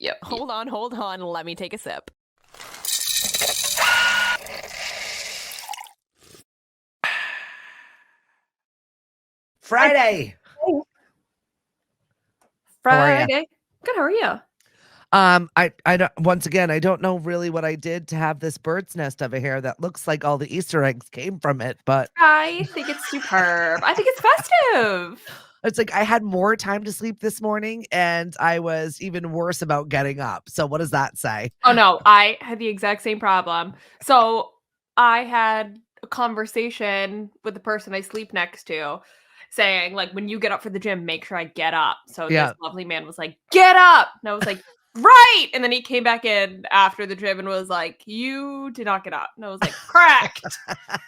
Yep. Hold on. Let me take a sip. Friday. How are ya? Friday. Good, how are you? I don't, once again, I don't know really what I did to have this bird's nest over here that looks like all the Easter eggs came from it, but I think it's superb. I think it's festive. it's like I had more time to sleep this morning and I was even worse about getting up. So what does that say? Oh no, I had the exact same problem. So I had a conversation with the person I sleep next to saying, like, when you get up for the gym, make sure I get up. So this Yeah. lovely man was like, get up. And I was like, right. And then he came back in after the gym and was like, you did not get up. And I was like, correct.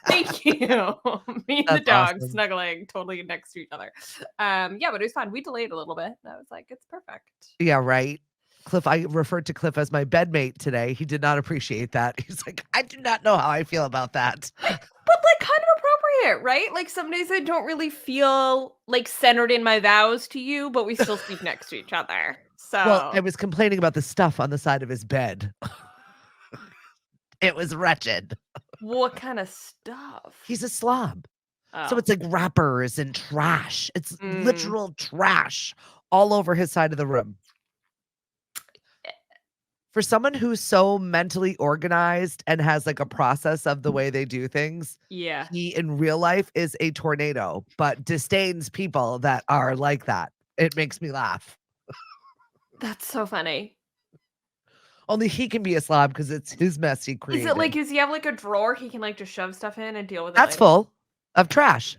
Thank you. Me and the That's dog awesome. snuggling totally next to each other. Yeah, but it was fun. We delayed a little bit. And I was like, it's perfect. Yeah, right. Cliff, I referred to Cliff as my bedmate today. He did not appreciate that. He's like, I do not know how I feel about that. But like kind of appropriate, right? Like some days I don't really feel like centered in my vows to you, but we still sleep next to each other. Well, I So was complaining about the stuff on the side of his bed. It was wretched. what kind of stuff? He's a slob. So Oh. it's like wrappers and trash. It's Mm. literal trash all over his side of the room. For someone who's so mentally organized and has like a process of the way they do things, Yeah. he in real life is a tornado, but disdains people that are like that. It makes me laugh. That's so funny. Only he can be a slob because it's his mess he Is it like created. does he have like a drawer he can like just shove stuff in and deal with it That's later? full of trash.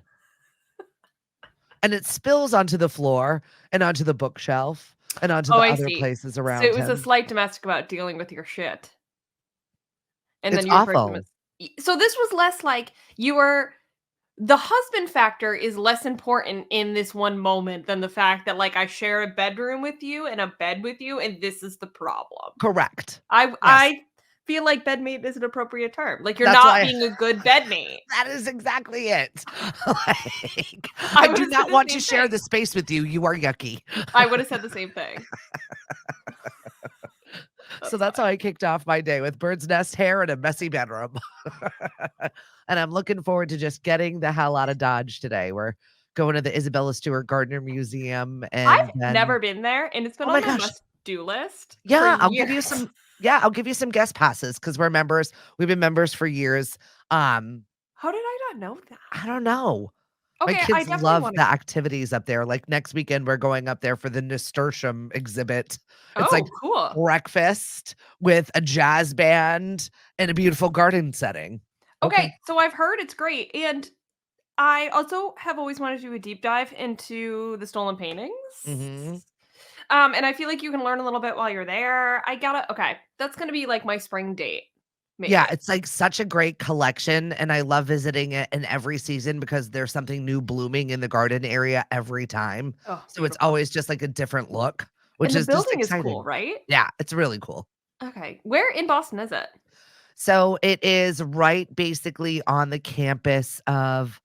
And it spills onto the floor and onto the bookshelf and onto Oh, the I other see. places So it around was a him. slight domestic about dealing with your shit. And It's then you approach him as awful. so this was less like you were the husband factor is less important in this one moment than the fact that, like, I share a bedroom with you and a bed with you, and this is the problem. Correct. I Yes. I feel like bedmate is an appropriate term. Like, you're That's not why being a good bedmate. that is exactly it. Like, I I do would've said not the want to same share thing. the space with you. You are yucky. I would've said the same thing. So That's that's how fine. I kicked off my day with bird's nest hair and a messy bedroom. And I'm looking forward to just getting the hell out of Dodge today. We're going to the Isabella Stewart Gardner Museum I've and then never been there, and it's been oh on my my gosh. must-do list for Yeah, years. I'll give you some guest passes because we're members. We've been members for years. Um, How did I not know that? I don't know. My Okay, I kids definitely love wanna the go. activities up there. Like next weekend, we're going up there for the nasturtium exhibit. It's like Oh, cool. breakfast with a jazz band and a beautiful garden setting. Okay, Okay. so I've heard it's great, and I also have always wanted to do a deep dive into the stolen paintings. Mhm. And I feel like you can learn a little bit while you're there. I gotta okay, that's gonna be like my spring date, Yeah, maybe. it's like such a great collection, and I love visiting it in every season because there's something new blooming in the garden area every time. Oh, So it's beautiful. always just like a different look, which And the is just building is cool, exciting. right? Yeah, it's really cool. Okay. Where in Boston is it? So it is right basically on the campus of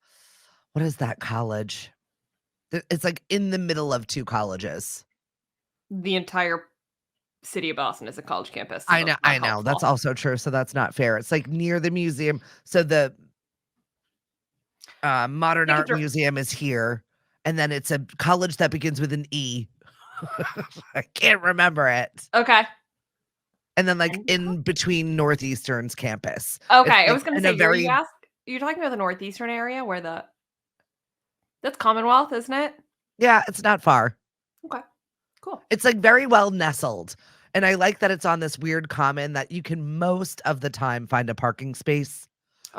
what is that college? It's like in the middle of 2 colleges. The entire city of Boston is a college campus, so that's not I know, that's helpful. also true, so that's not fair. It's like near the museum. So the, Modern Take a Art dr Museum is here, and then it's a college that begins with an E. I can't remember it. Okay. And then, like, Endicott? in between Northeastern's campus. It's, Okay, I like, was gonna in say, a you're very you're talking about the northeastern area where the that's Commonwealth, isn't it? yeah, it's not far. Okay, cool. It's, like, very well nestled, and I like that it's on this weird common that you can most of the time find a parking space,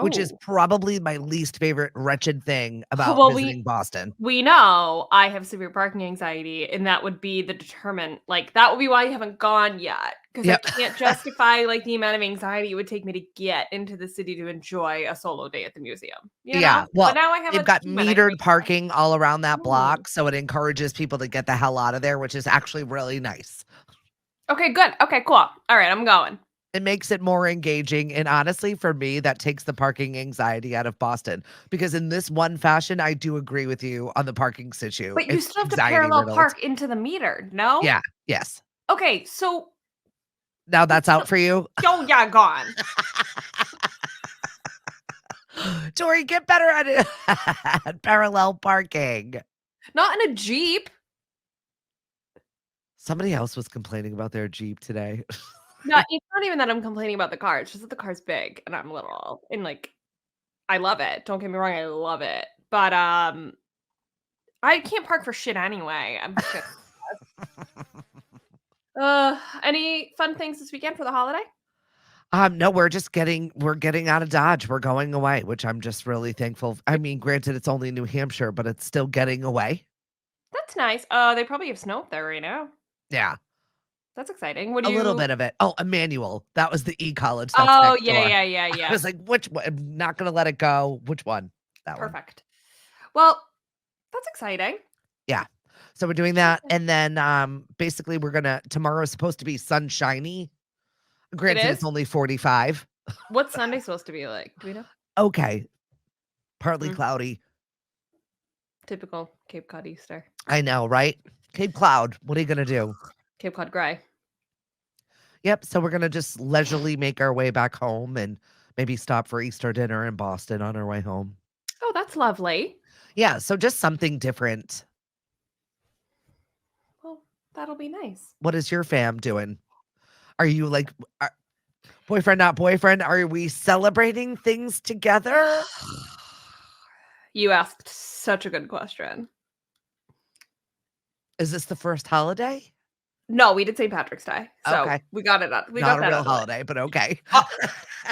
which is Oh. probably my least favorite wretched thing about Well, visiting Boston. we know I have severe parking anxiety, and that would be the determinant like, that would be why you haven't gone yet, because I Yep. can't justify, like, the amount of anxiety it would take me to get into the city to enjoy a solo day at the museum, you know? Yeah, But well, now I have they've a got human I can metered make fun. parking all around that Oh. block, so it encourages people to get the hell out of there, which is actually really nice. Okay, good. Okay, cool. Alright, I'm going. It makes it more engaging, and honestly, for me, that takes the parking anxiety out of Boston, because in this one fashion, I do agree with you on the parking situ. But you It's still have to anxiety parallel riddled. park into the meter, no? Yeah, yes. Okay, so Now that's out for you? Oh yeah, gone. Tori, get better at it at parallel parking. Not in a Jeep. Somebody else was complaining about their Jeep today. No, it's not even that I'm complaining about the car. It's just that the car's big and I'm little. And like I love it. Don't get me wrong, I love it. But I can't park for shit anyway. I'm just any fun things this weekend for the holiday? No, we're getting out of Dodge. We're going away, which I'm just really thankful. I mean, granted, it's only New Hampshire, but it's still getting away. That's nice. They probably have snow up there right now. Yeah, That's exciting. What do a little you bit of it. Oh, Emmanuel. That was the e-college that's Oh, next door. I yeah. was like, which one? I'm not gonna let it go. Which one? That one. Perfect. Well, that's exciting. Yeah. So we're doing that. And then basically tomorrow's supposed to be sunshiny. Granted, it's is? only 45. What's Sunday supposed to be like? Do we know? Okay. Partly Mm. cloudy. Typical Cape Cod Easter. I know, right? Cape Cloud. What are you gonna do? Cape Cod Gray. Yep. So we're gonna just leisurely make our way back home and maybe stop for Easter dinner in Boston on our way home. Oh, that's lovely. Yeah, so just something different. Well, that'll be nice. What is your fam doing? Are you like boyfriend, not boyfriend? Are we celebrating things together? You asked such a good question. Is this the first holiday? No, we did St. Patrick's Day. So Okay. we got it up. We Not got a that real out of the way. holiday, but okay.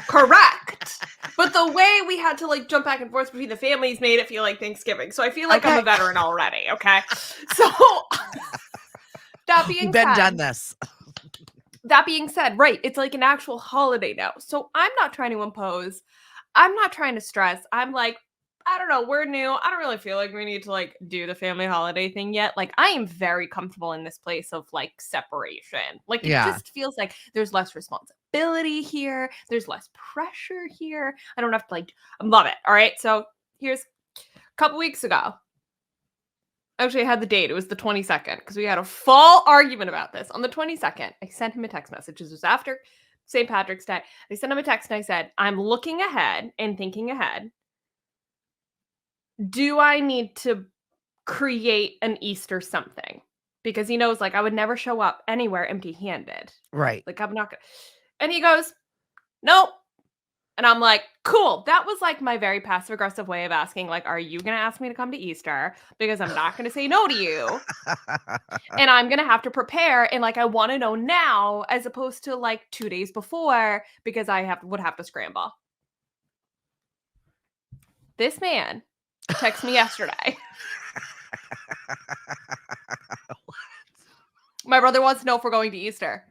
Correct. But the way we had to like jump back and forth between the families made it feel like Thanksgiving. So I feel like I'm a Okay. veteran already. Okay. So that being We've been said, done this. that being said, right, it's like an actual holiday now. So I'm not trying to impose. I'm not trying to stress. I'm like, I don't know, we're new. I don't really feel like we need to like do the family holiday thing yet. Like I am very comfortable in this place of like separation. Like it Yeah. just feels like there's less responsibility here. There's less pressure here. I don't have to like I love it. All right. So here's a couple weeks ago. Actually, I had the date. It was the 22nd because we had a full argument about this. On the 22nd, I sent him a text message. This was after St. Patrick's Day. I sent him a text and I said, I'm looking ahead and thinking ahead. Do I need to create an Easter something? Because he knows, like, I would never show up anywhere empty-handed. Right. Like, I'm not gonna. And he goes, nope. And I'm like, cool. That was like my very passive aggressive way of asking, like, are you gonna ask me to come to Easter? Because I'm not gonna say no to you. And I'm gonna have to prepare. And like, I want to know now, as opposed to like 2 days before, because I would have to scramble. This man texted me yesterday. My brother wants to know if we're going to Easter.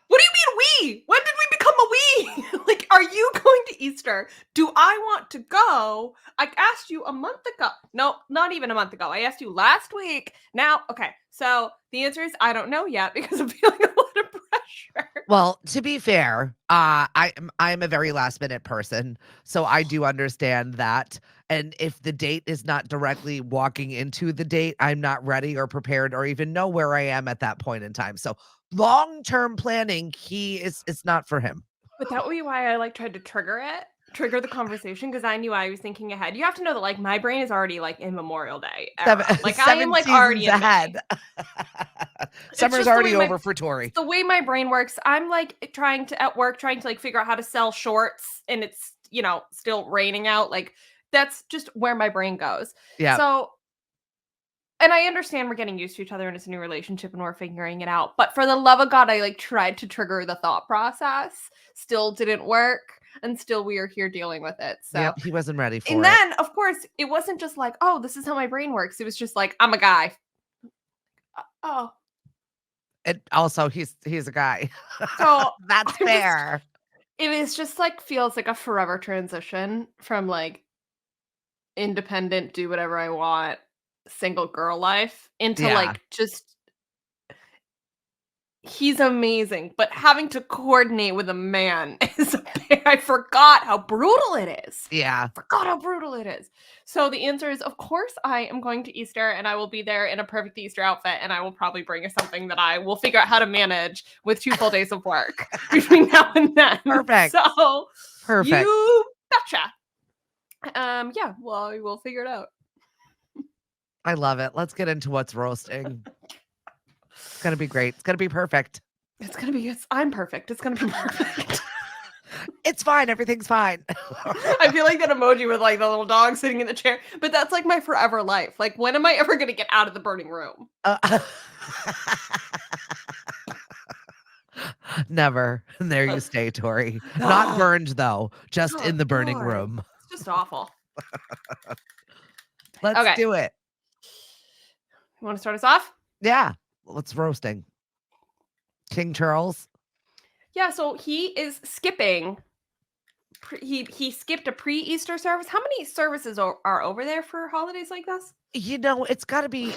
What do you mean we? When did we become a we? Like, are you going to Easter? Do I want to go? I asked you a month ago. No, not even a month ago. I asked you last week. Now, okay. So the answer is I don't know yet because I'm feeling a lot of pressure. Well, to be fair, I'm a very last minute person, so I do understand that. And if the date is not directly walking into the date, I'm not ready or prepared or even know where I am at that point in time. So long-term planning, it's not for him. But that would be why I like tried to trigger the conversation because I knew I was thinking ahead. You have to know that like my brain is already like in Memorial Day era. Like I am like already ahead. Summer's just the already way over for Tori. the way my brain works. I'm like trying to like figure out how to sell shorts and it's, still raining out. Like that's just where my brain goes. Yeah. So and I understand we're getting used to each other and it's a new relationship and we're figuring it out. But for the love of God, I like tried to trigger the thought process. Still didn't work. And still we are here dealing with it. So yep, he wasn't ready for it. And then, of course, it wasn't just like, oh, this is how my brain works. It was just like, I'm a guy. Oh. And also he's a guy. So that's fair. It is just like feels like a forever transition from like independent, do whatever I want, single girl life into like just He's amazing, but having to coordinate with a man is I forgot how brutal it is. Yeah. Forgot how brutal it is. So the answer is, of course, I am going to Easter and I will be there in a perfect Easter outfit, and I will probably bring something that I will figure out how to manage with 2 full days of work between now and then. Perfect. So Perfect. you betcha. Yeah, well, we'll figure it out. I love it. Let's get into what's roasting. It's gonna be great. It's gonna be perfect. It's gonna be. I'm perfect. It's gonna be perfect. It's fine. Everything's fine. I feel like that emoji with like the little dog sitting in the chair, but that's like my forever life. Like, when am I ever gonna get out of the burning room? Never. There you stay, Tori. Not burned though, just Oh, in the burning God. room. It's just awful. Let's Okay. do it. You want to start us off? Yeah. What's roasting? King Charles. Yeah. So he is skipping. He skipped a pre-Easter service. How many services are over there for holidays like this? You know, it's gotta be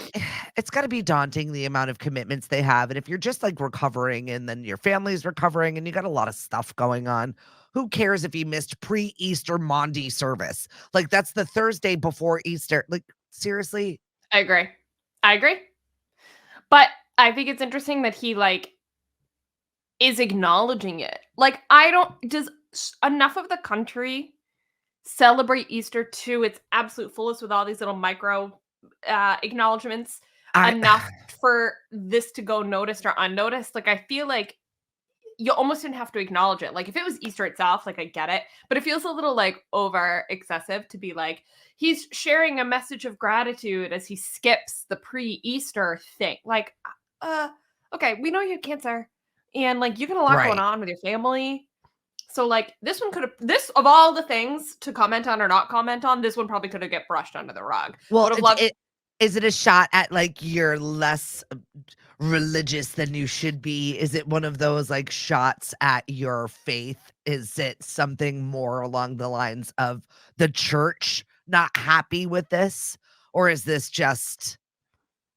daunting the amount of commitments they have. And if you're just like recovering and then your family's recovering and you got a lot of stuff going on, who cares if you missed pre-Easter Maundy service? Like that's the Thursday before Easter. Like, seriously? I agree. But I think it's interesting that he like is acknowledging it. Like, does enough of the country celebrate Easter to its absolute fullest with all these little micro acknowledgments enough for this to go noticed or unnoticed? Like, I feel like you almost didn't have to acknowledge it. Like, if it was Easter itself, like, I get it, but it feels a little like over excessive to be like, he's sharing a message of gratitude as he skips the pre-Easter thing. Like, okay, we know you have cancer and like you got a lot going Right. on with your family. So like this one this of all the things to comment on or not comment on, this one probably could have get brushed under the rug. Well, Would have loved is it a shot at like you're less religious than you should be? Is it one of those like shots at your faith? Is it something more along the lines of the church not happy with this? Or is this just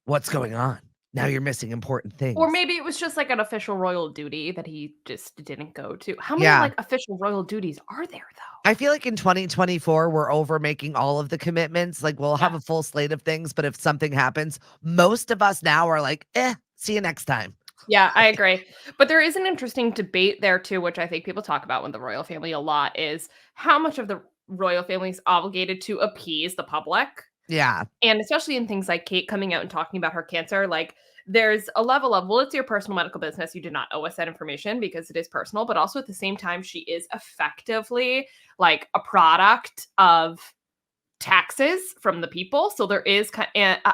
what's going on? Now you're missing important things. or maybe it was just like an official royal duty that he just didn't go to. How many Yeah. like official royal duties are there though? I feel like in 2024, we're over making all of the commitments. Like we'll have Yeah. a full slate of things, but if something happens, most of us now are like, see you next time. Yeah, I agree. But there is an interesting debate there too, which I think people talk about with the royal family a lot, is how much of the royal family is obligated to appease the public. Yeah. And especially in things like Kate coming out and talking about her cancer, like there's a level of, well, it's your personal medical business. You did not owe us that information because it is personal. But also at the same time, she is effectively like a product of taxes from the people. So there is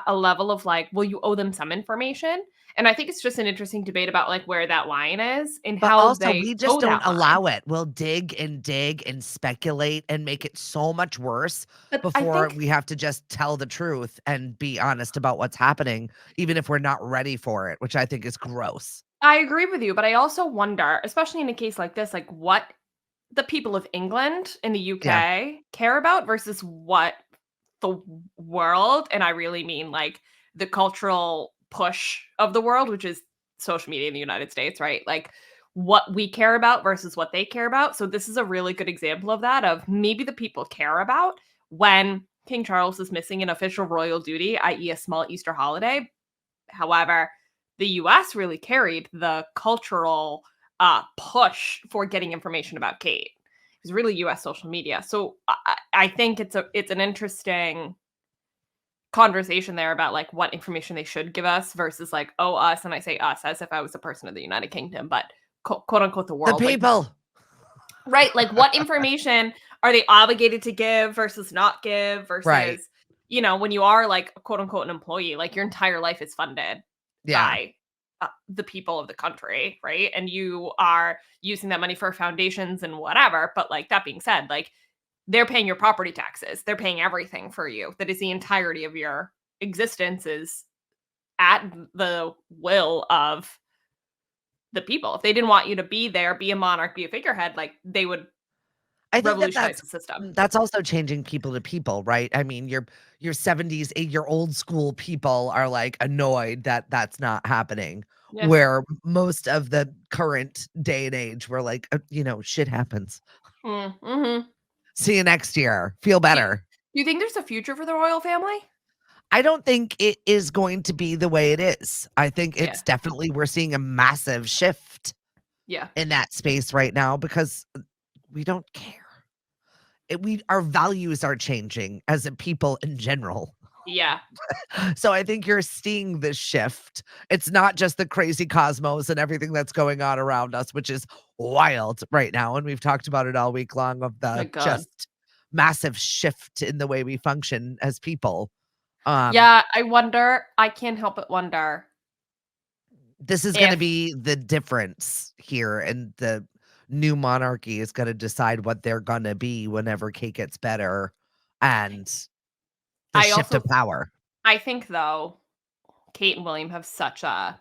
a level of like, well, you owe them some information. And I think it's just an interesting debate about like where that line is and But how also, they we just toe don't that line. allow it. We'll dig and speculate and make it so much worse But before we have to just tell the truth and be honest about what's happening, even if we're not ready for it, which I think is gross. I agree with you, but I also wonder, especially in a case like this, like what the people of England and the UK care about versus what the world, and I really mean like the cultural push of the world, which is social media in the United States, right? Like what we care about versus what they care about. So this is a really good example of that, of maybe the people care about when King Charles is missing an official royal duty, i.e. a small Easter holiday. However, the US really carried the cultural push for getting information about Kate. It was really US social media. So I think it's an interesting conversation there about like what information they should give us versus like, oh, us, and I say us as if I was a person of the United Kingdom, but quote unquote the The world. Like, people. right. Like what information are they obligated to give versus not give versus, Right. you know, when you are like quote unquote an employee, like your entire life is funded Yeah. by the people of the country, right? And you are using that money for foundations and whatever. But like that being said, like they're paying your property taxes, they're paying everything for you. That is the entirety of your existence is at the will of the people. If they didn't want you to be there, be a monarch, be a figurehead, like they would I think that revolutionize the system. that's also changing people to people, right? I mean, your 70s, 8-year old school people are like annoyed that that's not happening. Yeah. where most of the current day and age we're like, shit happens. Mm-hmm. See you next year. Feel Do better. you think there's a future for the royal family? I don't think it is going to be the way it is. I think Yeah. it's definitely we're seeing a massive shift Yeah. in that space right now because we don't care. Our values are changing as a people in general. Yeah. So I think you're seeing this shift. It's not just the crazy cosmos and everything that's going on around us, which is wild right now. And we've talked about it all week long of My the God. just massive shift in the way we function as people. Yeah, I can't help but wonder This is going to if be the difference here, and the new monarchy is going to decide what they're going to be whenever Kate gets better and the I shift also of power. I think though Kate and William have such a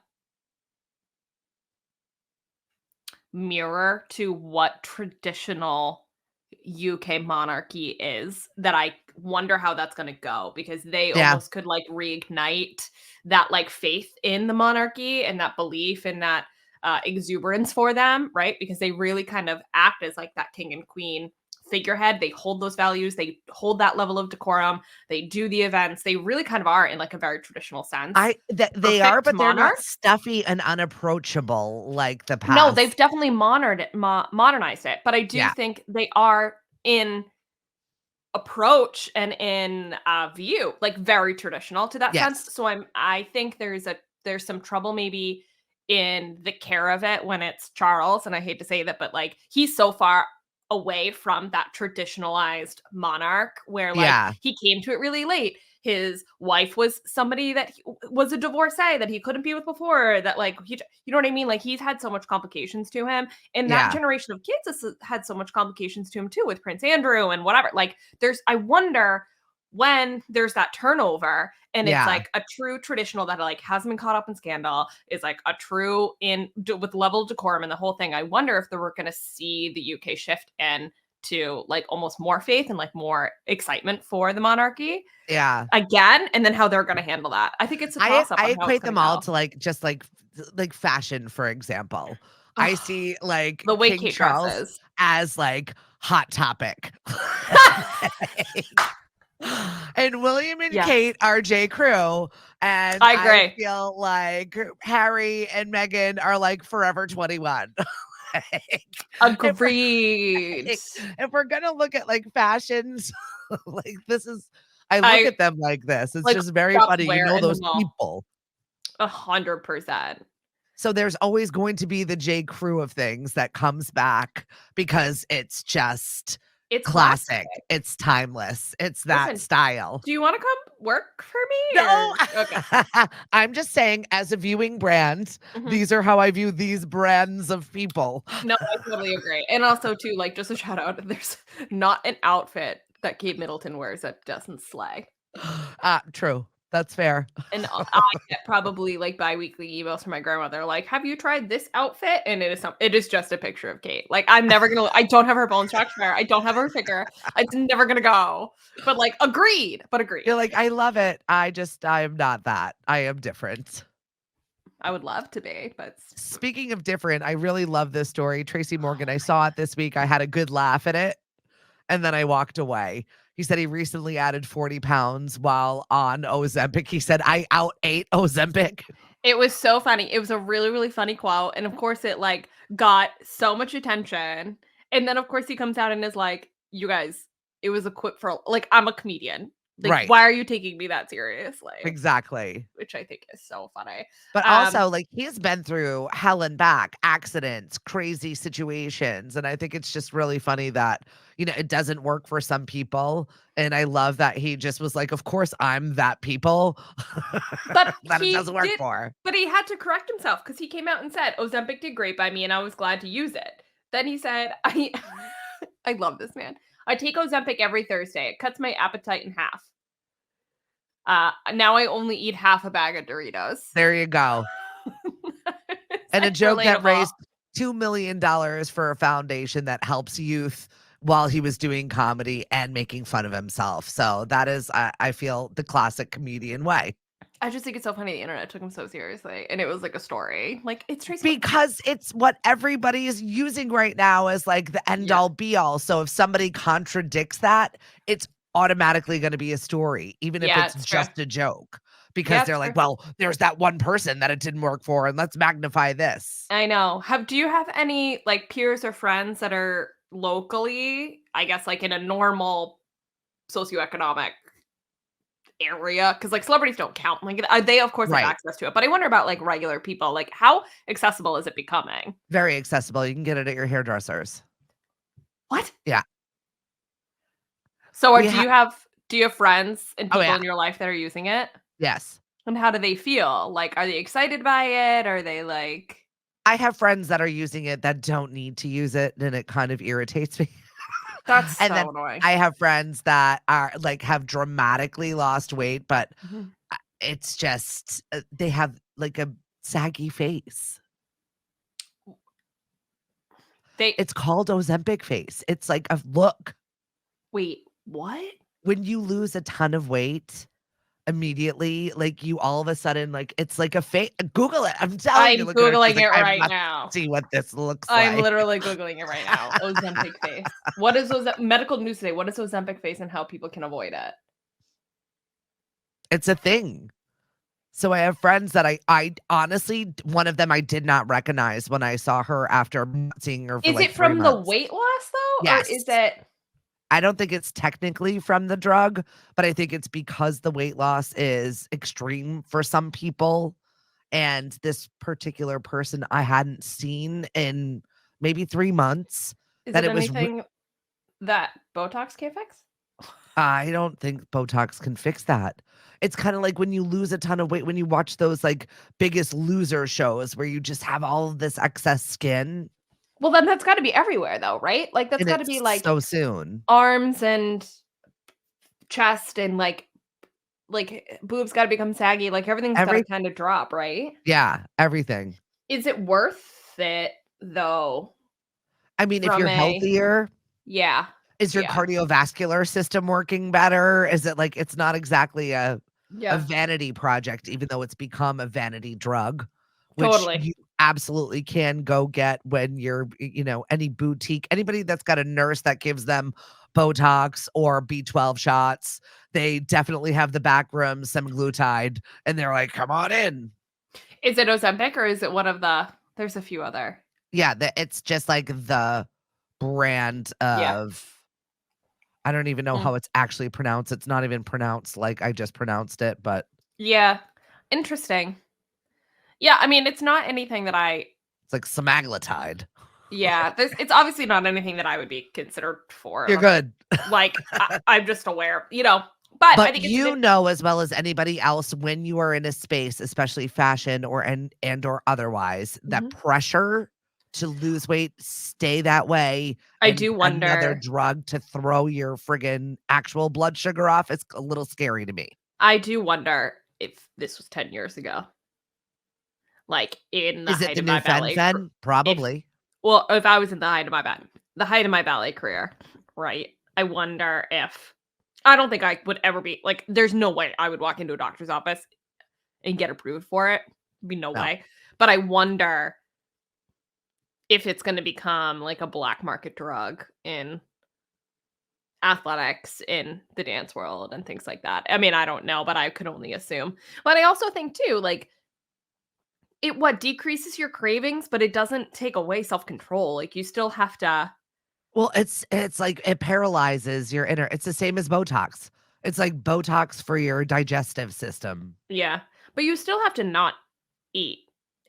mirror to what traditional UK monarchy is that I wonder how that's going to go because they Yeah. almost could like reignite that like faith in the monarchy and that belief and that exuberance for them, right? Because they really kind of act as like that king and queen figurehead. They hold those values, they hold that level of decorum, they do the events. They really kind of are in like a very traditional sense. They are, Perfect but they're not monarch. stuffy and unapproachable like the No, past. they've definitely modernized it, but I do Yeah. think they are in approach and in view like very traditional to that sense. Yes. So I think there's some trouble maybe in the care of it when it's Charles, and I hate to say that, but like he's so far away from that traditionalized monarch where like Yeah. he came to it really late. His wife was somebody that was a divorcee that he couldn't be with before, that like you know what I mean, like he's had so much complications to him, and that Yeah. generation of kids has had so much complications to him too with Prince Andrew and whatever. Like I wonder when there's that turnover and it's Yeah. like a true traditional that like hasn't been caught up in scandal, is like a true with level of decorum and the whole thing. I wonder if we're going to see the UK shift in to like almost more faith and like more excitement for the monarchy Yeah. again, and then how they're going to handle that. I think it's a I toss up I on how it's equate going them to all go. to like fashion, for example. I Ugh, see like the way King Kate Charles dresses. as like Hot Topic. And William and Yes, Kate are J. Crew. And I I agree. feel like Harry and Meghan are like Forever 21. Like, if we're Agreed. like, if we're gonna look at like fashions, like I look I at them like this. It's like just very stuff funny. You wear know in the those mall. people. 100%. So there's always going to be the J. Crew of things that comes back because it's just It's classic. classic. It's timeless. It's that Listen, style. do you want to come work for me No, or okay? I'm just saying, as a viewing brand, Mhm. these are how I view these brands of people. No, I totally agree. And also too, like just a shout out, there's not an outfit that Kate Middleton wears that doesn't slay. True. That's fair. And I get probably like biweekly emails from my grandmother, like, "Have you tried this outfit?" And it is just a picture of Kate. Like, I don't have her bone structure. I don't have her figure. It's never gonna go. But like, agreed. You're like, I love it. I am not that. I am different. I would love to be, but Speaking of different, I really love this story. Tracy Morgan, I saw it this week. I had a good laugh at it. And then I walked away. He said he recently added 40 pounds while on Ozempic. He said, I out ate Ozempic. it was so funny. It was a really, really funny quote. And of course, it like got so much attention. And then, of course, he comes out and is like, "You guys, it was a quip for like, I'm a comedian. Like, Right. why are you taking me that seriously?" Exactly. Which I think is so funny. But Um, also, like, he's been through hell and back, accidents, crazy situations. And I think it's just really funny that, it doesn't work for some people. And I love that he just was like, of course, I'm that people but that it he doesn't work did, for. but he had to correct himself because he came out and said, Ozempic did great by me and I was glad to use it. Then he said, I love this man. I take Ozempic every Thursday. It cuts my appetite in half. Now I only eat half a bag of Doritos. There you go. And a It's joke that relatable. raised $2 million for a foundation that helps youth while he was doing comedy and making fun of himself. So that is, I feel, the classic comedian way. I just think it's so funny the internet took him so seriously, and it was like a story. Like, it's Tracy. Because it's what everybody is using right now as like the end Yeah. all be all. So if somebody contradicts that, it's automatically going to be a story, even if Yeah, it's it's true. just a joke. Because Yeah, they're it's like, true. well, there's that one person that it didn't work for, and let's magnify this. I know. Do you have any, like, peers or friends that are locally, I guess, like, in a normal socioeconomic area? Because like, celebrities don't count. Like, they, of course, have Right. access to it, but I wonder about, like, regular people. Like, how accessible is it becoming? Very accessible. You can get it at your hairdressers. What? Yeah. So, We have, do you have friends and oh, people yeah. in your life that are using it? Yes. And how do they feel? Like, are they excited by it? Are they like I have friends that are using it that don't need to use it, and it kind of irritates me. that's And so then annoying. I have friends that are like have dramatically lost weight, but Mhm. it's just they have like a saggy face. They It's called Ozempic face. It's like a look. wait, what? When you lose a ton of weight immediately, like you all of a sudden, like it's like a face. Google it. I'm telling you, I'm look at her. She's Googling like, it I right must now. see what this looks I'm like. literally Googling it right now. Ozempic face. What is medical news today? What is Ozempic face and how people can avoid it? It's a thing. So I have friends that I honestly, one of them I did not recognize when I saw her after seeing her for Is like it 3 from the months. weight loss though? Or is Yes. it I don't think it's technically from the drug, but I think it's because the weight loss is extreme for some people. And this particular person I hadn't seen in maybe 3 months, is that it it was anything that Botox can't fix? I don't think Botox can fix that. It's kinda like when you lose a ton of weight, when you watch those, like, Biggest Loser shows where you just have all of this excess skin, Well, then that's gotta be everywhere though, right? Like that's and gotta it's be like so soon. arms and chest and like boobs gotta become saggy. Like everything's gotta Every kind of drop, right? Yeah, everything. Is it worth it though? I mean, if From you're a healthier, yeah. is your Yeah. cardiovascular system working better? Is it like it's not exactly a Yeah. vanity project, even though it's become a vanity drug, which Totally. you absolutely can go get when you're, any boutique, anybody that's got a nurse that gives them Botox or B12 shots, they definitely have the back room semaglutide, and they're like, "Come on in." Is it Ozempic or is it one of there's a few other. Yeah, it's just like the brand Yeah. of I don't even know Mm. how it's actually pronounced. It's not even pronounced like I just pronounced it, but Yeah. Interesting. Yeah, I mean, it's not anything that I it's like semaglutide. yeah, it's obviously not anything that I would be considered for. You're good. Like I'm just aware, but I But think it's an you know as well as anybody else when you are in a space, especially fashion or and or otherwise, that Mhm. pressure to lose weight, stay that way, I and do another wonder drug to throw your friggin' actual blood sugar off, it's a little scary to me. I do wonder if this was 10 years ago, like, in the Is it height the of new my ballet fen-phen? if Probably. well, if I was in the height of my ballet career, right? I wonder if I don't think I would ever be like, there's no way I would walk into a doctor's office and get approved for it. Be no No. way. But I wonder if it's gonna become like a black market drug in athletics, in the dance world, and things like that. I mean, I don't know, but I could only assume. But I also think too, like, it what decreases your cravings, but it doesn't take away self-control. Like, you still have to Well, it's like it paralyzes your inner it's the same as Botox. It's like Botox for your digestive system. yeah, but you still have to not eat.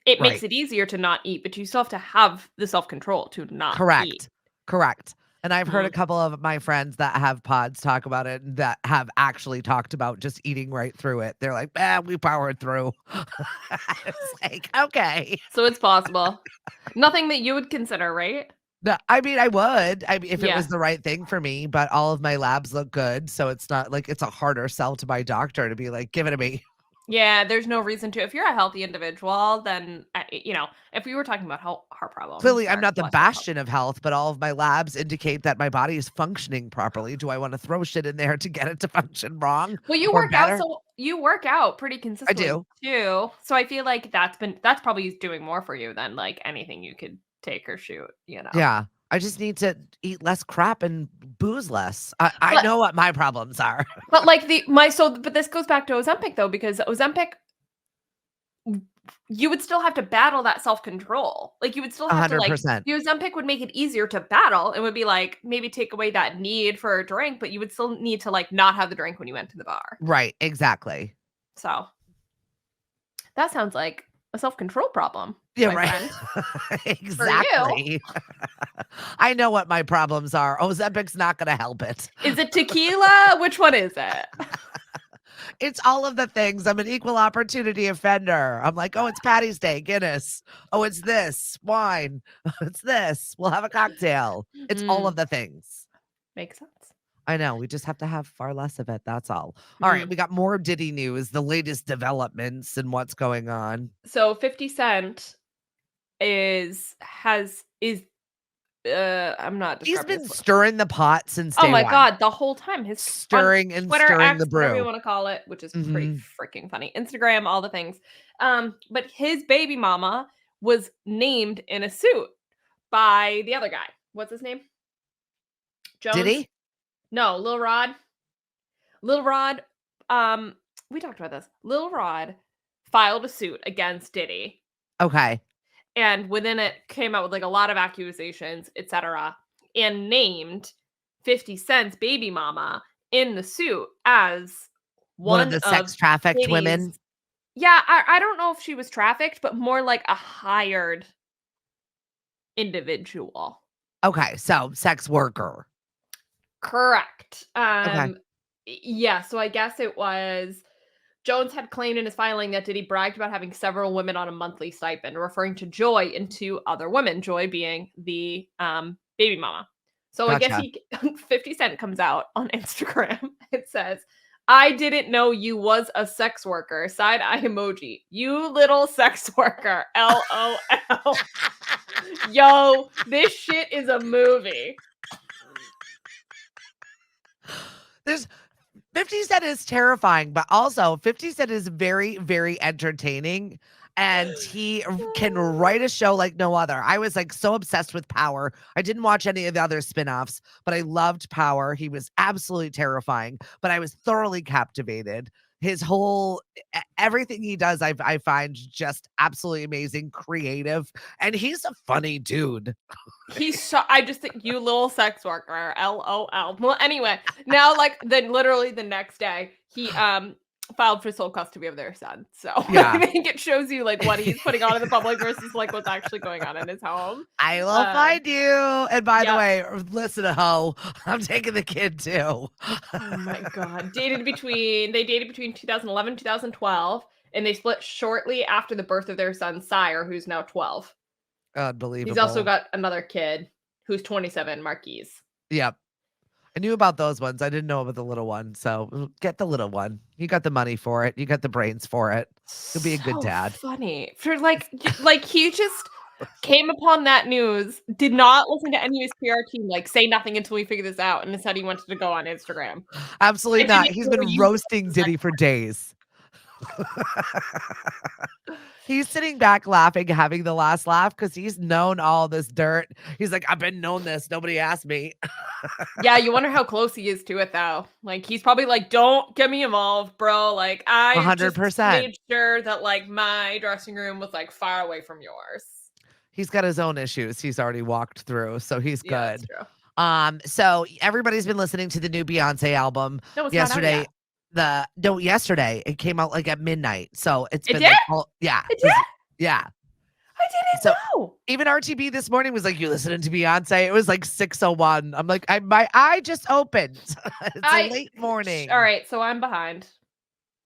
It makes Right. it easier to not eat, but you still have to have the self-control to not eat. Correct. Correct. And I've heard a Mhm. couple of my friends that have pods talk about it and that have actually talked about just eating right through it. They're like, we powered through." I was like, "Okay." So it's possible. Nothing that you would consider, right? No, I mean, I would. I mean, if it Yeah. was the right thing for me, but all of my labs look good, so it's not like it's a harder sell to my doctor to be like, "Give it to me." Yeah, there's no reason to. If you're a healthy individual, then if we were talking about heart problems Clearly, I'm or not the cholesterol problems. bastion of health, but all of my labs indicate that my body is functioning properly. Do I want to throw shit in there to get it to function wrong Well, you or work out, better? so you work out pretty I consistently do. too. So I feel like that's probably doing more for you than like anything you could take or shoot. Yeah. I just need to eat less crap and booze less. I But know what my problems are. like but this goes back to Ozempic though, because Ozempic you would still have to battle that self-control. Like, you would still have to, like 100%. the Ozempic would make it easier to battle and would be, like, maybe take away that need for a drink, but you would still need to, like, not have the drink when you went to the bar. Right. Exactly. So, that sounds like a self-control problem, Yeah, my right. friend. For you. Exactly. I know what my problems are. Ozempic's not going to help it. Is it tequila? Which one is it? It's all of the things. I'm an equal opportunity offender. I'm like, oh, it's Patty's Day, Guinness. Oh, it's this, wine. It's this. We'll have a cocktail. It's all of Mm, the things. makes sense. I know. We just have to have far less of it. That's all. All right. Mm. We got more Diddy news, the latest developments and what's going on. So, 50 Cent is I'm not He's describing been this. stirring the pot since Oh day my one, god, the whole time his on stirring and Twitter, stirring the X, whatever you brew. wanna call it, which is pretty Hmm. freaking funny, Instagram, all the things. But his baby mama was named in a suit by the other guy. What's his name? Did Jones? he? No, Lil Rod. Lil Rod, we talked about this. Lil Rod filed a suit against Diddy, Okay. and within it came out with, like, a lot of accusations, etcetera, and named 50 Cent's baby mama in the suit as One of one the of sex trafficked Diddy's. women. Yeah, I don't know if she was trafficked, but more like a hired individual. Okay. So, sex worker. Correct. Okay. Yeah, so I guess it was Jones had claimed in his filing that Diddy bragged about having several women on a monthly stipend, referring to Joy and two other women, Joy being the baby mama. So I guess Gotcha. he 50 Cent comes out on Instagram. It says, I didn't know you was a sex worker. Side eye emoji. You little sex worker. LOL. Yo, this shit is a movie. There's 50 Cent is terrifying, but also 50 Cent is very, very entertaining. And he can write a show like no other. I was like so obsessed with Power. I didn't watch any of the other spin-offs, but I loved Power. He was absolutely terrifying, but I was thoroughly captivated. His whole everything he does, I find just absolutely amazing, creative, and he's a funny dude. He's so I just think you little sex worker. LOL. Well, anyway, now like then literally the next day, he filed for sole custody of their son. So Yeah. I think it shows you like what he's putting on in the public versus like what's actually going on in his home. I will Um, find you. And by the yep. way, listen, ho, I'm taking the kid too. Oh my god. They dated between 2011 2012 and they split shortly after the birth of their son Sire, who's now 12. He's also Unbelievable. got another kid who's 27, Marquise. Yep. I knew about those ones. I didn't know about the little one. So get the little one. You got the money for it. You got the brains for it. You'll be a good So dad. funny. For like he just came upon that news, did not listen to any of his PR team, like say nothing until we figure this out, and instead he wanted to go on Instagram. Absolutely I not. didn't He's know been you roasting Diddy for days. He's sitting back laughing, having the last laugh because he's known all this dirt. He's like, I've been known this. Nobody asked me. Yeah, you wonder how close he is to it though. Like he's probably like, don't get me involved, bro. Like I just 100%. made sure that like my dressing room was like far away from yours. He's got his own issues he's already walked through, so he's Yeah, that's good. true. So everybody's been listening to the new Beyonce album No, it's not out yesterday. yet. Yesterday it came out like at midnight. So it's It been did? like yeah. It did? Yeah. I didn't So know. even RTB this morning was like, you listening to Beyonce? It was like 6:01. I'm like, my eye just opened. It's a I late morning. All right, so I'm behind.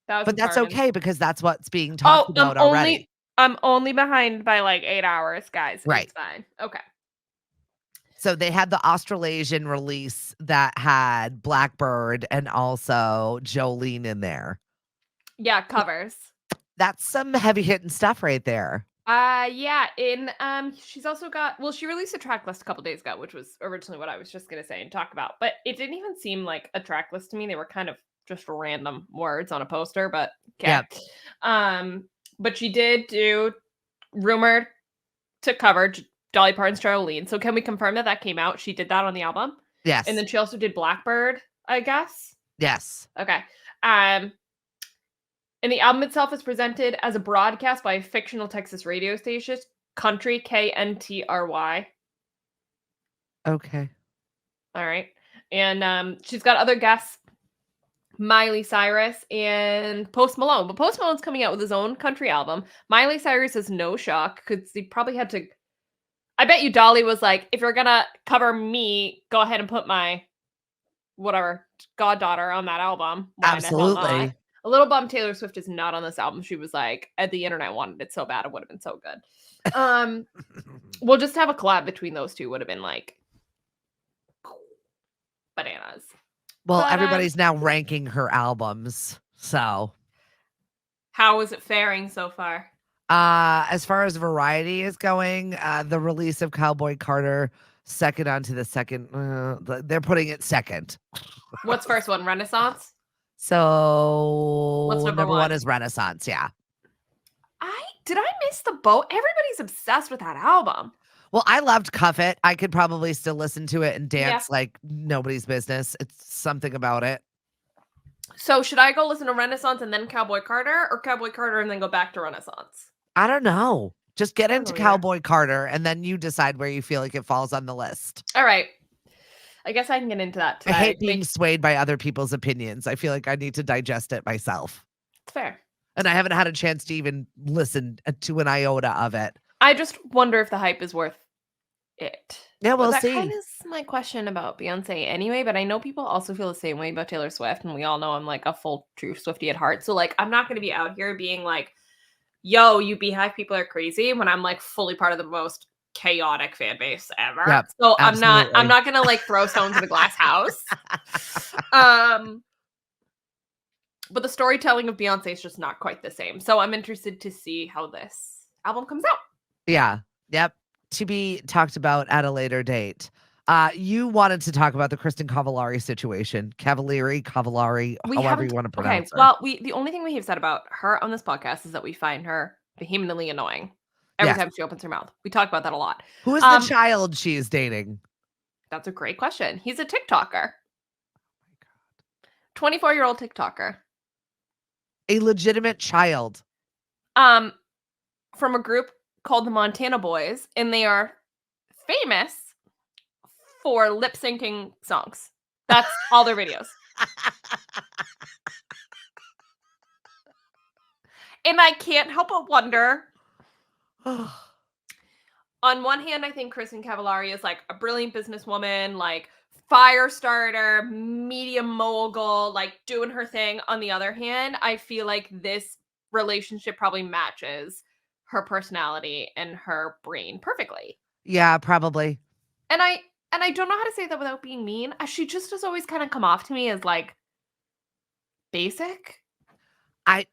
But 1,000 that's pardons. okay because that's what's being Oh, talked about already. I'm only behind by like 8 hours, guys. Right. It's fine. Okay. So they had the Australasian release that had Blackbird and also Jolene in there. Yeah, covers. That's some heavy hitting stuff right there. Yeah, in she's also got she released a track list a couple days ago, which was originally what I was just gonna say and talk about, but it didn't even seem like a track list to me. They were kind of just random words on a poster, but okay. Yep. But she did do rumored to cover Dolly Parton's Charlene. So can we confirm that that came out? She did that on the album, Yes. and then she also did Blackbird, I guess. Yes. Okay. And the album itself is presented as a broadcast by a fictional Texas radio station, Country, KNTRY. Okay. All right. And she's got other guests, Miley Cyrus and Post Malone. But Post Malone's coming out with his own country album. Miley Cyrus is no shock because he probably had to. I bet you Dolly was like, if you're going to cover me, go ahead and put my whatever goddaughter on that album. Why the hell not? Absolutely. A little bummed Taylor Swift is not on this album. She was like, the internet wanted it so bad, it would have been so good. We'll just have a collab between those two would have been like bananas. Well, But, everybody's now ranking her albums. So, how is it faring so far? as far as variety is going, the release of Cowboy Carter second onto the second. They're putting it second. What's first one? Renaissance? So What's number number one one? is Renaissance. Yeah. Did I miss the boat? Everybody's obsessed with that album. Well, I loved Cuff It. I could probably still listen to it and dance like nobody's business. It's something about it. So should I go listen to Renaissance and then Cowboy Carter, or Cowboy Carter and then go back to Renaissance? I don't know. Just get into know either. Cowboy Carter and then you decide where you feel like it falls on the list. All right. I guess I can get into that today. I hate being swayed by other people's opinions. I feel like I need to digest it myself. It's fair. And I haven't had a chance to even listen to an iota of it. I just wonder if the hype is worth it. Yeah, we'll that see. kind of is my question about Beyonce anyway, but I know people also feel the same way about Taylor Swift, and we all know I'm like a full true Swiftie at heart. So like I'm not going to be out here being like, yo, you Beehive people are crazy when I'm like fully part of the most chaotic fan base ever. Yep, so absolutely. I'm not going to like throw stones in the glass house. But the storytelling of Beyonce is just not quite the same. So I'm interested to see how this album comes out. Yeah. Yep. To be talked about at a later date. You wanted to talk about the Kristen Cavallari situation. Cavallari, however you want to pronounce her. Well, the only thing we have said about her on this podcast is that we find her vehemently annoying every time she opens her mouth. We talk about that a lot. Who is the child she is dating? That's a great question. He's a TikToker. 24-year-old TikToker. A legitimate child. From a group called the Montana Boys, and they are famous for lip syncing songs. That's all their videos. And I can't help but wonder. On one hand, I think Kristen Cavallari is like a brilliant businesswoman, like fire starter, media mogul, like doing her thing. On the other hand, I feel like this relationship probably matches her personality and her brain perfectly. Yeah, probably. And I don't know how to say that without being mean. She just has always kind of come off to me as like basic. I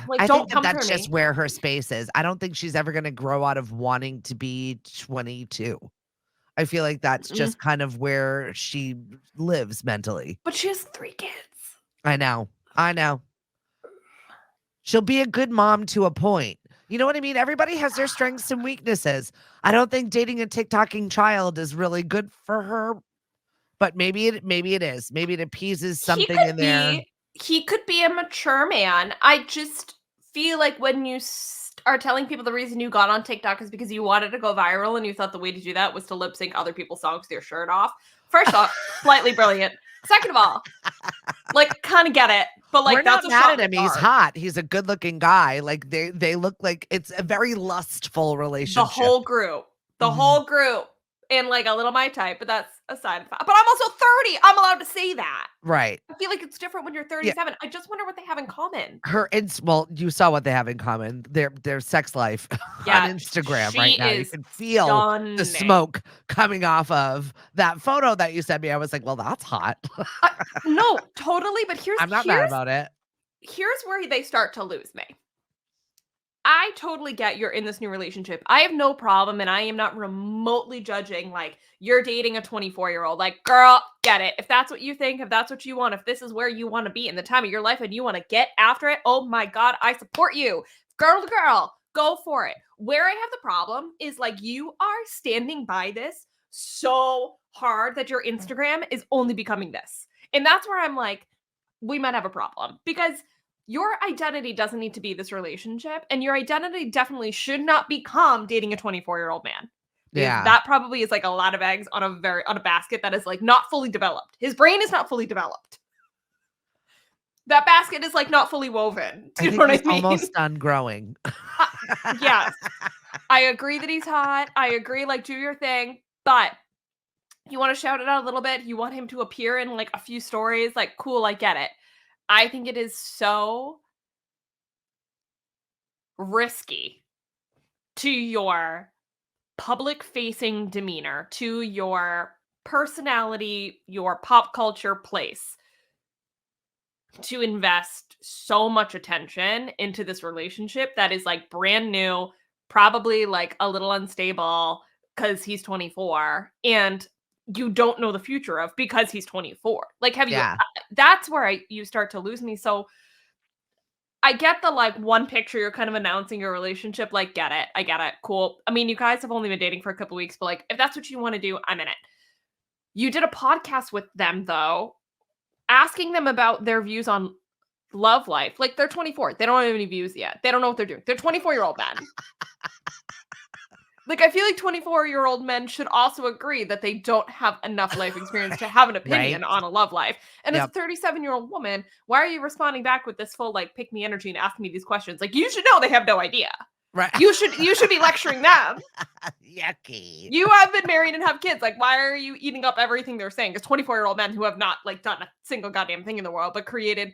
Like, think that's just where her space is. I don't think she's ever going to grow out of wanting to be 22. I feel like that's just kind of where she lives mentally. But she has 3 kids. I know. She'll be a good mom to a point. You know what I mean? Everybody has their strengths and weaknesses. I don't think dating a TikToking child is really good for her, but maybe it is. Maybe it appeases something in there. He could be a mature man. I just feel like when you are telling people the reason you got on TikTok is because you wanted to go viral and you thought the way to do that was to lip sync other people's songs with your shirt off. First off, slightly brilliant. Second of all, like kind of get it. But like, we're that's not a mad at him. He's hot. He's a good-looking guy. Like they look like it's a very lustful relationship. The whole group, and like a little my type. But that's aside. But I'm also 30. I'm allowed to say that. Right. I feel like it's different when you're 37. Yeah. I just wonder what they have in common. Well, you saw what they have in common. Their sex life on Instagram right now. You can feel the smoke coming off of that photo that you sent me. I was like, well, that's hot. No, totally. But I'm not mad about it. here's where they start to lose me. I totally get you're in this new relationship. I have no problem, and I am not remotely judging, like, you're dating a 24-year-old. Like, girl, get it. If that's what you think, if that's what you want, if this is where you want to be in the time of your life and you want to get after it, oh my God, I support you. Girl to girl, go for it. Where I have the problem is, like, you are standing by this so hard that your Instagram is only becoming this. And that's where I'm like, we might have a problem because your identity doesn't need to be this relationship, and your identity definitely should not become dating a 24-year-old man. Because Yeah. that probably is like a lot of eggs on a basket that is like not fully developed. His brain is not fully developed. That basket is like not fully woven. Do I you think know what he's I mean? almost done growing. Yes. I agree that he's hot. I agree, like, do your thing, but you want to shout it out a little bit. You want him to appear in like a few stories. Like, cool, I get it. I think it is so risky to your public facing demeanor, to your personality, your pop culture place to invest so much attention into this relationship that is like brand new, probably like a little unstable because he's 24 and you don't know the future of because he's 24. Like, have you? Yeah. That's where you start to lose me. So I get the, like, one picture you're kind of announcing your relationship, like, get it. I get it. Cool. I mean, you guys have only been dating for a couple weeks, but, like, if that's what you want to do, I'm in it. You did a podcast with them, though, asking them about their views on love life. Like, they're 24. They don't have any views yet. They don't know what they're doing. They're 24-year-old men. Like, I feel like 24-year-old men should also agree that they don't have enough life experience to have an opinion Right. on a love life. And Yep. as a 37-year-old woman, why are you responding back with this full, like, pick me energy and asking me these questions? Like, you should know they have no idea. Right. You should be lecturing them. Yucky. You have been married and have kids. Like, why are you eating up everything they're saying? Because 24-year-old men who have not, like, done a single goddamn thing in the world, but created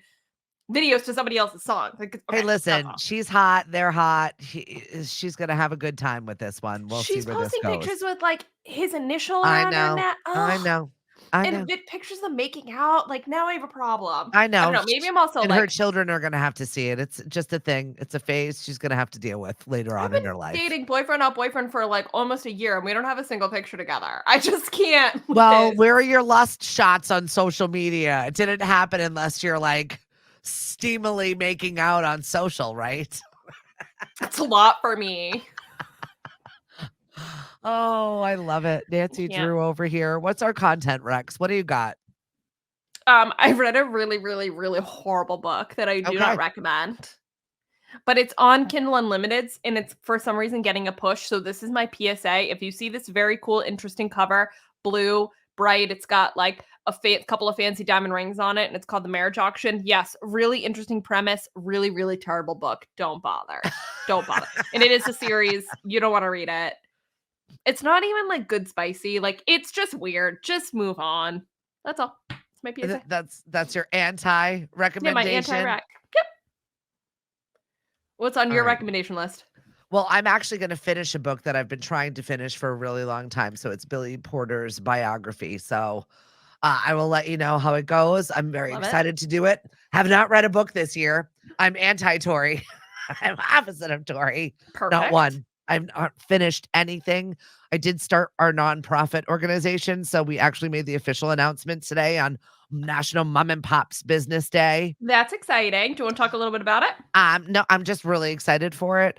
videos to somebody else's songs. Like, Hey, okay, that's listen, all. she's hot. They're hot. She's gonna have a good time with this one. We'll She's see where this posting goes. pictures with, like, his initial I around her know. neck. I Ugh. know. I know. And pictures of them making out. Like, now I have a problem. I I know. don't know. Maybe I'm also And her like, children are gonna have to see it. It's just a thing. It's a phase she's gonna have to deal with later I've on in been her life. dating boyfriend, not boyfriend for like almost a year, and we don't have a single picture together. I just can't. With Well, this. where are your lust shots on social media? It didn't happen unless you're like steamily making out on social, right? That's a lot for me. Oh, I love it. Nancy can't. Drew over here. What's our content, Rex? What do you got? I've read a really, really, really horrible book that I do Okay. not recommend. But it's on Kindle Unlimiteds, and it's for some reason getting a push. So this is my PSA. If you see this very cool, interesting cover, blue, bright, it's got like a couple of fancy diamond rings on it, and it's called The Marriage Auction. Yes, really interesting premise, really, really terrible book. Don't bother. Don't bother. And it is a series. You don't want to read it. It's not even like good spicy. Like, it's just weird. Just move on. That's all. It's my PSA. That's your anti Yeah, recommendation. my anti-rec. Yep. What's on your All right. recommendation list? Well, I'm actually going to finish a book that I've been trying to finish for a really long time. So it's Billy Porter's biography. So I will let you know how it goes. I'm very Love it. excited to do it. Have not read a book this year. I'm anti-Tory. I'm opposite of Tory. Perfect. Not one. I've not finished anything. I did start our nonprofit organization. So we actually made the official announcement today on National Mom and Pop's Business Day. That's exciting. Do you want to talk a little bit about it? No, I'm just really excited for it.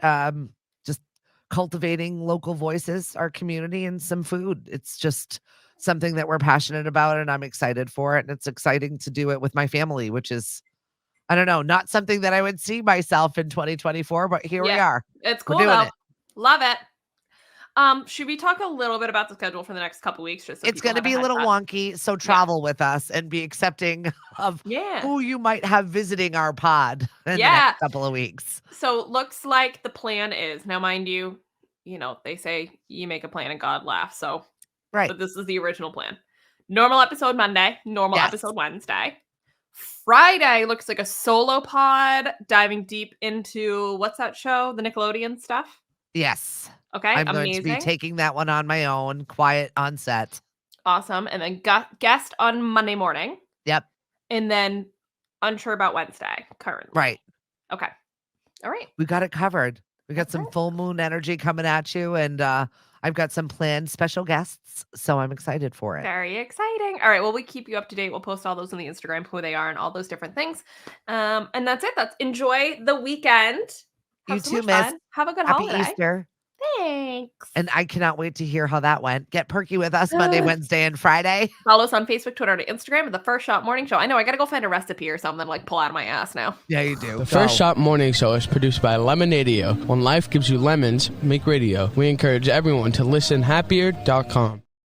Just cultivating local voices, our community, and some food. It's just something that we're passionate about, and I'm excited for it. And it's exciting to do it with my family, which is, I don't know, not something that I would see myself in 2024, but here we Yeah. are. It's We're cool doing though. it. Love it. Should we talk a little bit about the schedule for the next couple weeks? Just so It's people going to have be a heads little up? wonky, so travel with us and be accepting of Yeah. who you might have visiting our pod in the Yeah. next couple of weeks. So looks like the plan is now, mind you, they say you make a plan and God laughs. So, Right. but this is the original plan. Normal episode Monday, normal Yes. episode Wednesday. Friday looks like a solo pod diving deep into what's that show? The Nickelodeon stuff. Yes. Okay, I'm going amazing. to be taking that one on my own, quiet on set. Awesome. And then guest on Monday morning. Yep. And then unsure about Wednesday currently. Right. Okay. All right. We got it covered. We got some Okay. full moon energy coming at you, and I've got some planned special guests, so I'm excited for it. Very exciting. All right. Well, we keep you up to date. We'll post all those on the Instagram, who they are, and all those different things. And that's it. Enjoy the weekend. Have You so too, much miss. fun. Have a good Happy holiday. Easter. Thanks. And I cannot wait to hear how that went. Get perky with us Monday, Wednesday, and Friday. Follow us on Facebook, Twitter, and Instagram at The First Shot Morning Show. I know I got to go find a recipe or something, like pull out of my ass now. Yeah, you do. The First Shot Morning Show is produced by Lemonadio. When life gives you lemons, make radio. We encourage everyone to listen happier.com.